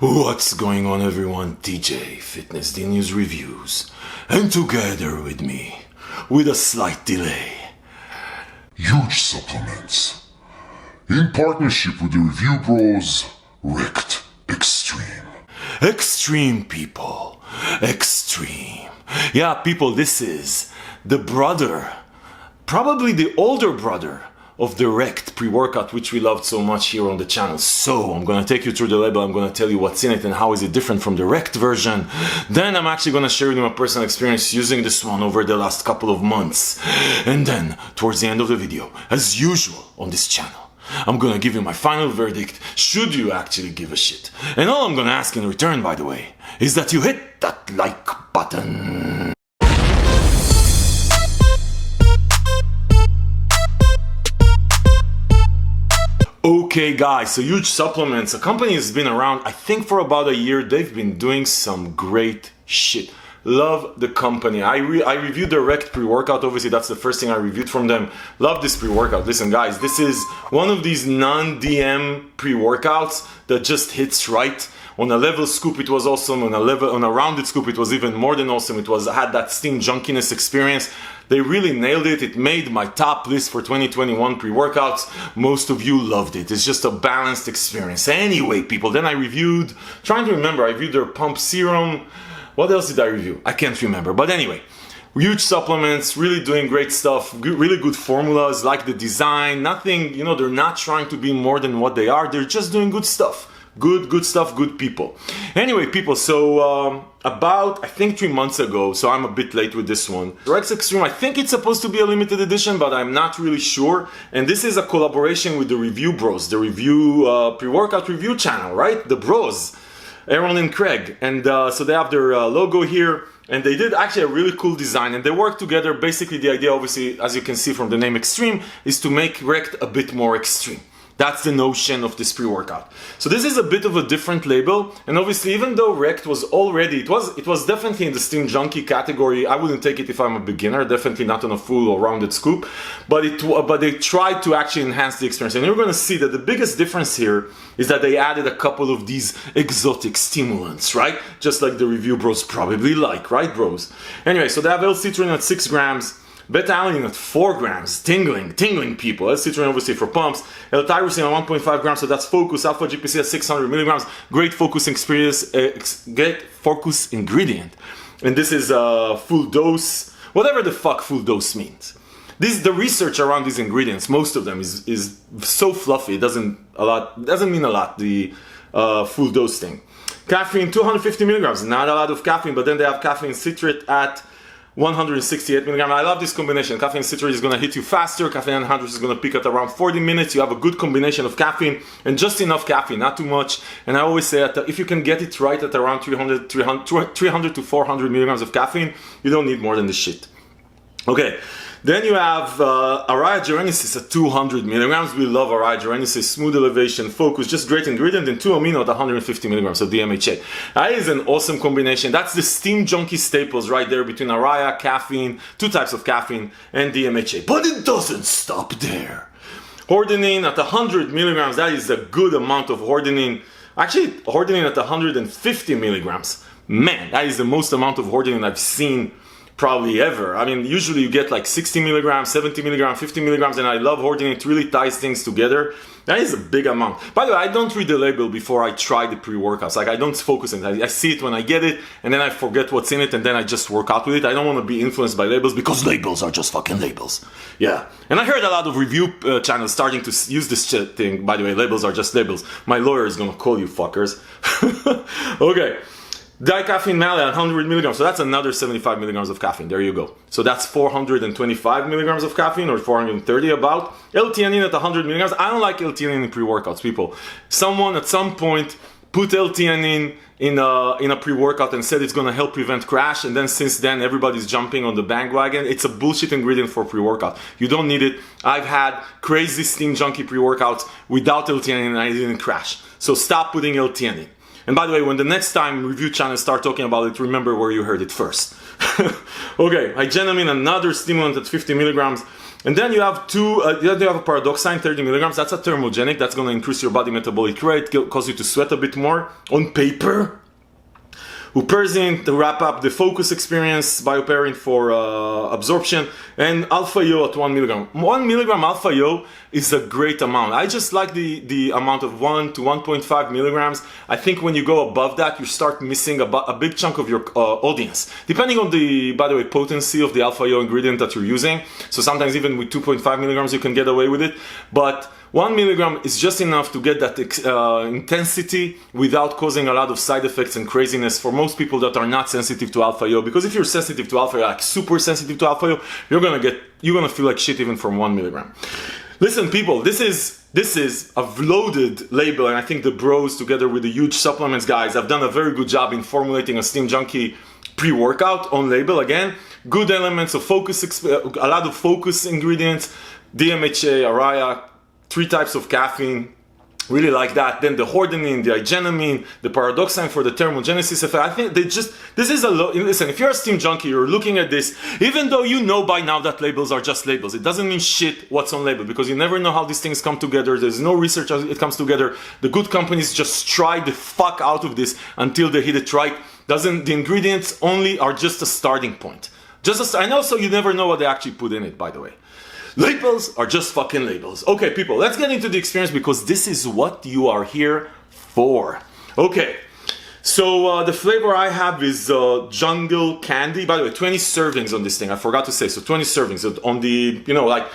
What's going on, everyone? TJ Fitness D News Reviews, and together with me, with a slight delay, Huge Supplements, in partnership with the Review Bros, Wrecked Extreme. Extreme people, extreme. Yeah, people, this is the brother, probably the older brother of the Wrecked pre-workout, which we loved so much here on the channel. So I'm gonna take you through the label, I'm gonna tell you what's in it and how is it different from the Wrecked version. Then I'm actually gonna share with you my personal experience using this one over the last couple of months. And then, towards the end of the video, as usual on this channel, I'm gonna give you my final verdict, should you actually give a shit. And all I'm gonna ask in return, by the way, is that you hit that like button. Okay guys, so Huge Supplements, a company has been around I think for about a year. They've been doing some great shit. Love the company. I reviewed the Wrecked pre-workout. Obviously that's the first thing I reviewed from them. Love this pre-workout. Listen guys, this is one of these non-DM pre-workouts that just hits right. On a level scoop it was awesome, on a rounded scoop it was even more than awesome. It had that steam junkiness experience. They really nailed it. It made my top list for 2021 pre-workouts. Most of you loved it. It's just a balanced experience. Anyway, people, then I reviewed, trying to remember, I reviewed their pump serum. What else did I review? I can't remember. But anyway, Huge Supplements, really doing great stuff, really good formulas, like the design, nothing, you know, they're not trying to be more than what they are. They're just doing good stuff. Good stuff, good people. Anyway, people, so about, I think 3 months ago, so I'm a bit late with this one. Wrecked Extreme, I think it's supposed to be a limited edition, but I'm not really sure. And this is a collaboration with the Review Bros, the review, pre-workout review channel, right? The bros, Aaron and Craig. And so they have their logo here. And they did actually a really cool design, and they work together. Basically, the idea, obviously, as you can see from the name Extreme, is to make Wrecked a bit more extreme. That's the notion of this pre-workout. So this is a bit of a different label, and obviously even though Wrecked was already, it was definitely in the steam junkie category. I wouldn't take it if I'm a beginner, definitely not on a full or rounded scoop, but they tried to actually enhance the experience. And you're gonna see that the biggest difference here is that they added a couple of these exotic stimulants, right? Just like the Review Bros probably like, right bros? Anyway, so they have L-citrulline at 6 grams, beta-alanine at 4 grams, tingling people. L-citrulline obviously for pumps. L-tyrosine at 1.5 grams, so that's focus. Alpha GPC at 600 milligrams. Great focus experience, great focus ingredient. And this is a full dose, whatever the fuck full dose means. The research around these ingredients, most of them is so fluffy. It doesn't mean a lot. The full dose thing. Caffeine 250 milligrams, not a lot of caffeine, but then they have caffeine citrate at 168 milligrams. I love this combination. Caffeine citrate is going to hit you faster. Caffeine anhydrous is going to peak at around 40 minutes. You have a good combination of caffeine and just enough caffeine, not too much. And I always say that if you can get it right at around 300 to 400 milligrams of caffeine, you don't need more than this shit. Okay. Then you have Araya gerenesis at 200 milligrams. We love Araya gerenesis, smooth elevation, focus, just great ingredient, and 2-amino at 150 milligrams of DMHA. That is an awesome combination. That's the steam junkie staples right there between Araya, caffeine, 2 types of caffeine, and DMHA. But it doesn't stop there. Hordenine at 100 milligrams, that is a good amount of hordenine. Actually, hordenine at 150 milligrams. Man, that is the most amount of hordenine I've seen probably ever. I mean, usually you get like 60 milligrams, 70 milligrams, 50 milligrams, and I love hordenine. It really ties things together. That is a big amount. By the way, I don't read the label before I try the pre-workouts. Like, I don't focus on it. I see it when I get it, and then I forget what's in it, and then I just work out with it. I don't want to be influenced by labels, because labels are just fucking labels. Yeah. And I heard a lot of review channels starting to use this shit thing. By the way, labels are just labels. My lawyer is gonna call you fuckers. Okay. Dicaffeine malate at 100 milligrams, so that's another 75 milligrams of caffeine. There you go. So that's 425 milligrams of caffeine, or 430 about. L-theanine at 100 milligrams. I don't like L-theanine in pre-workouts, people. Someone at some point put L-theanine in a pre-workout and said it's going to help prevent crash, and then since then everybody's jumping on the bandwagon. It's a bullshit ingredient for pre-workout. You don't need it. I've had crazy steam junkie pre-workouts without L-theanine and I didn't crash. So stop putting L-theanine. And by the way, when the next time review channels start talking about it, remember where you heard it first. Okay, hygenamine, another stimulant at 50 milligrams. And then you have a paradoxine, 30 milligrams. That's a thermogenic. That's going to increase your body metabolic rate, cause you to sweat a bit more on paper. Huperzine to wrap up the focus experience, bioperin for absorption, and alpha yo at 1 milligram. 1 milligram alpha yo is a great amount. I just like the amount of 1 to 1.5 milligrams. I think when you go above that, you start missing a big chunk of your audience. Depending on the, by the way, potency of the alpha yo ingredient that you're using. So sometimes even with 2.5 milligrams, you can get away with it. But 1 milligram is just enough to get that intensity without causing a lot of side effects and craziness for most people that are not sensitive to alpha yo. Because if you're sensitive to alpha yo, like super sensitive to alpha yo, you're gonna feel like shit even from 1 milligram. Listen, people, this is a loaded label, and I think the bros, together with the huge supplements guys, have done a very good job in formulating a Steam Junkie pre-workout on label. Again, good elements of focus, a lot of focus ingredients, DMHA, araya, 3 types of caffeine, really like that. Then the hordenine, the igenomine, the paradoxine for the thermogenesis effect. I think this is listen, if you're a Steam Junkie, you're looking at this, even though you know by now that labels are just labels, it doesn't mean shit what's on label, because you never know how these things come together. There's no research as it comes together. The good companies just try the fuck out of this until they hit it right. The ingredients only are just a starting point. And also you never know what they actually put in it, by the way. Labels are just fucking labels. Okay, people, let's get into the experience, because this is what you are here for. Okay, so the flavor I have is jungle candy. By the way, 20 servings on this thing. I forgot to say, so 20 servings on the, like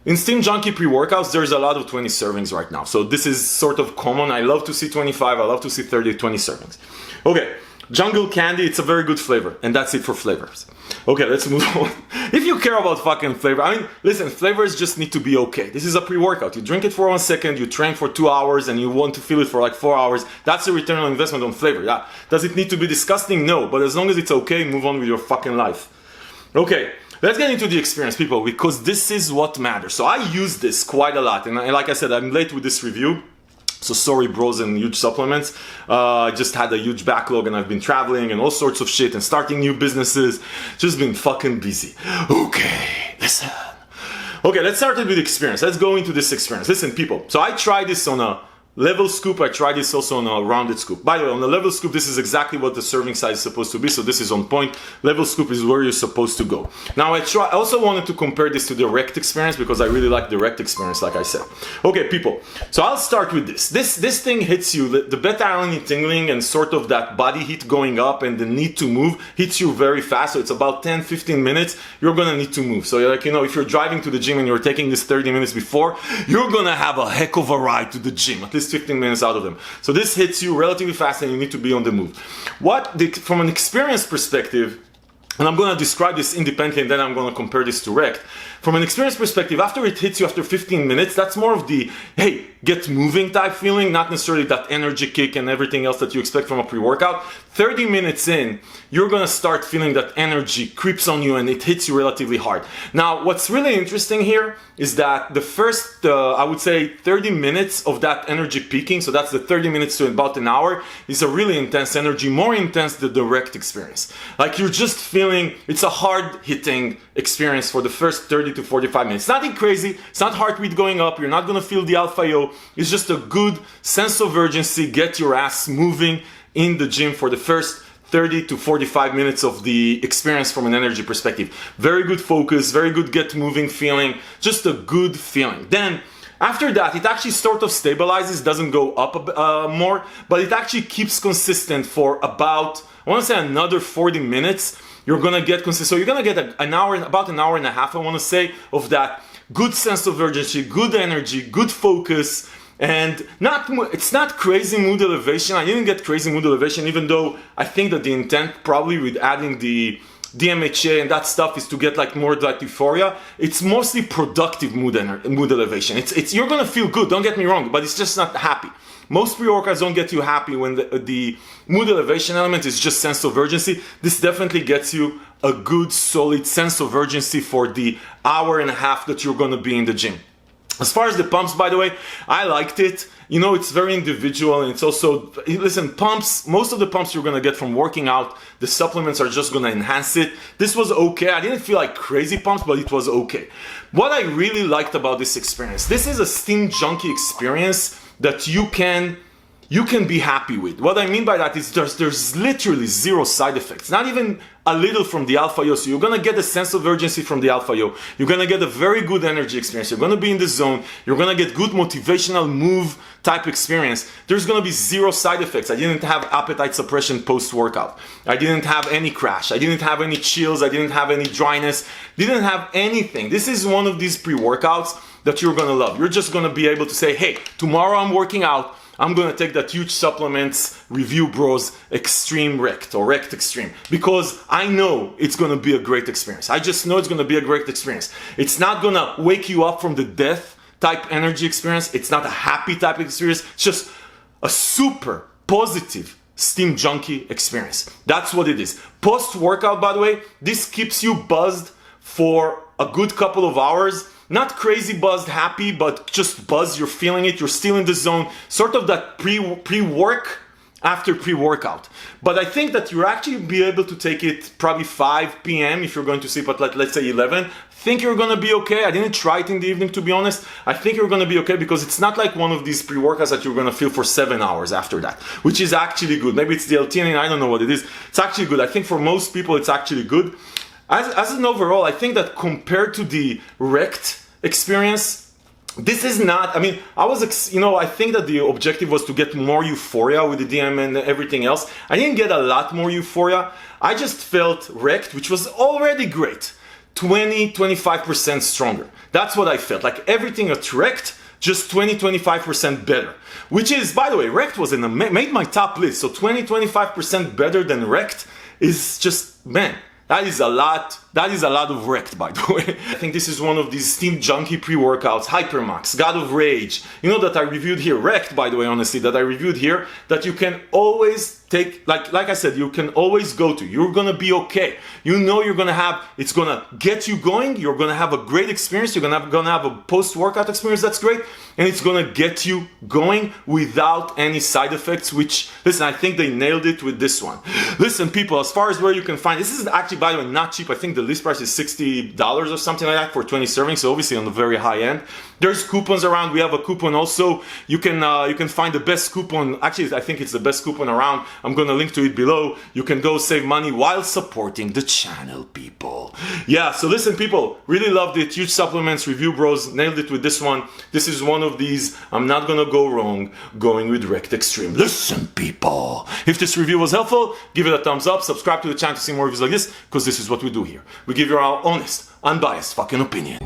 in Steam Junkie pre-workouts, there's a lot of 20 servings right now. So this is sort of common. I love to see 25, I love to see 30, 20 servings. Okay. Jungle candy, it's a very good flavor, and that's it for flavors. Okay, let's move on. If you care about fucking flavor, I mean, listen, flavors just need to be okay. This is a pre-workout. You drink it for 1 second, you train for 2 hours, and you want to feel it for like 4 hours. That's a return on investment on flavor. Yeah. Does it need to be disgusting? No, but as long as it's okay, move on with your fucking life. Okay. Let's get into the experience, people, because this is what matters. So I use this quite a lot, and like I said, I'm late with this review. So sorry, bros and huge supplements. I just had a huge backlog, and I've been traveling and all sorts of shit and starting new businesses. Just been fucking busy. Okay, listen. Okay, let's start with the experience. Let's go into this experience. Listen, people. So I tried this on a level scoop. I tried this also on a rounded scoop. By the way, on the level scoop, this is exactly what the serving size is supposed to be. So this is on point. Level scoop is where you're supposed to go. Now I also wanted to compare this to the rect experience, because I really like the rect experience, like I said. Okay, people. So I'll start with this. This thing hits you. The beta-alanine tingling and sort of that body heat going up and the need to move hits you very fast. So it's about 10-15 minutes. You're gonna need to move. So like, if you're driving to the gym and you're taking this 30 minutes before, you're gonna have a heck of a ride to the gym. At least 15 minutes out of them. So this hits you relatively fast, and you need to be on the move. From an experience perspective, and I'm going to describe this independently, and then I'm going to compare this to rect. From an experience perspective, after it hits you after 15 minutes, that's more of the, hey, get moving type feeling, not necessarily that energy kick and everything else that you expect from a pre-workout. 30 minutes in, you're gonna start feeling that energy creeps on you and it hits you relatively hard. Now, what's really interesting here is that the first, I would say 30 minutes of that energy peaking, so that's the 30 minutes to about an hour, is a really intense energy, more intense than the rect experience. Like you're just feeling, it's a hard hitting experience for the first 30 to 45 minutes. It's nothing crazy, it's not heart rate going up, you're not gonna feel the alpha yo, it's just a good sense of urgency, get your ass moving in the gym for the first 30 to 45 minutes of the experience from an energy perspective. Very good focus, very good get moving feeling, just a good feeling. Then after that, it actually sort of stabilizes, doesn't go up more, but it actually keeps consistent for about, I want to say another 40 minutes. You're gonna get consistent, so you're gonna get an hour, about an hour and a half, I want to say, of that good sense of urgency, good energy, good focus. And it's not crazy mood elevation. I didn't get crazy mood elevation, even though I think that the intent probably with adding the DMHA and that stuff is to get like more like euphoria. It's mostly productive mood elevation. You're gonna feel good, don't get me wrong, but it's just not happy. Most pre-workouts don't get you happy when the mood elevation element is just sense of urgency. This definitely gets you a good solid sense of urgency for the hour and a half that you're gonna be in the gym. As far as the pumps, by the way, I liked it. You know, it's very individual, and it's also, listen, pumps, most of the pumps you're gonna get from working out, the supplements are just gonna enhance it. This was okay. I didn't feel like crazy pumps, but it was okay. What I really liked about this experience, this is a Steam Junkie experience that you can be happy with. What I mean by that is there's literally zero side effects, not even a little from the Alpha Yo. So you're gonna get a sense of urgency from the Alpha Yo. You're gonna get a very good energy experience. You're gonna be in the zone. You're gonna get good motivational move type experience. There's gonna be zero side effects. I didn't have appetite suppression post-workout. I didn't have any crash. I didn't have any chills. I didn't have any dryness. Didn't have anything. This is one of these pre-workouts that you're gonna love. You're just gonna be able to say, hey, tomorrow I'm working out. I'm gonna take that huge supplements Review Bros Extreme Rect or Rect Extreme because I know it's gonna be a great experience. I just know it's gonna be a great experience. It's not gonna wake you up from the death type energy experience. It's not a happy type of experience. It's just a super positive Steam Junkie experience. That's what it is. Post-workout, by the way, this keeps you buzzed for a good couple of hours. Not crazy buzzed, happy, but just buzz. You're feeling it. You're still in the zone. Sort of that pre-work after pre-workout. But I think that you'll actually be able to take it probably 5 p.m. if you're going to sleep at, like, let's say 11. I think you're going to be okay. I didn't try it in the evening, to be honest. I think you're going to be okay because it's not like one of these pre-workouts that you're going to feel for 7 hours after that, which is actually good. Maybe it's the L-theanine. I don't know what it is. It's actually good. I think for most people, it's actually good. As an overall, I think that compared to the Rect experience, this is not, I mean, I think that the objective was to get more euphoria with the DM and everything else. I didn't get a lot more euphoria. I just felt Rect, which was already great, 20-25% stronger. That's what I felt. Like everything at Rect, just 20-25% better. Which is, by the way, Rect was made my top list. So 20-25% better than Rect is just, man, that is a lot. That is a lot of Rect, by the way. I think this is one of these Steam Junkie pre-workouts, Hypermax, God of Rage, you know, that I reviewed here, Rect, by the way, honestly, that I reviewed here, that you can always take, like I said, you can always go to. You're gonna be okay. You know you're gonna have, it's gonna get you going, you're gonna have a great experience, you're gonna have a post-workout experience that's great, and it's gonna get you going without any side effects, which, listen, I think they nailed it with this one. Listen, people, as far as where you can find, this is actually, by the way, not cheap. I think the list price is $60 or something like that for 20 servings, so obviously on the very high end. There's coupons around. We have a coupon also. You can find the best coupon. Actually, I think it's the best coupon around. I'm gonna link to it below. You can go save money while supporting the channel, people. Yeah, so listen, people, really loved it. Huge supplements, Review Bros, nailed it with this one. This is one of these, I'm not gonna go wrong going with Rect Extreme. Listen, people, if this review was helpful, give it a thumbs up, subscribe to the channel to see more reviews like this, because this is what we do here. We give you our honest, unbiased fucking opinion.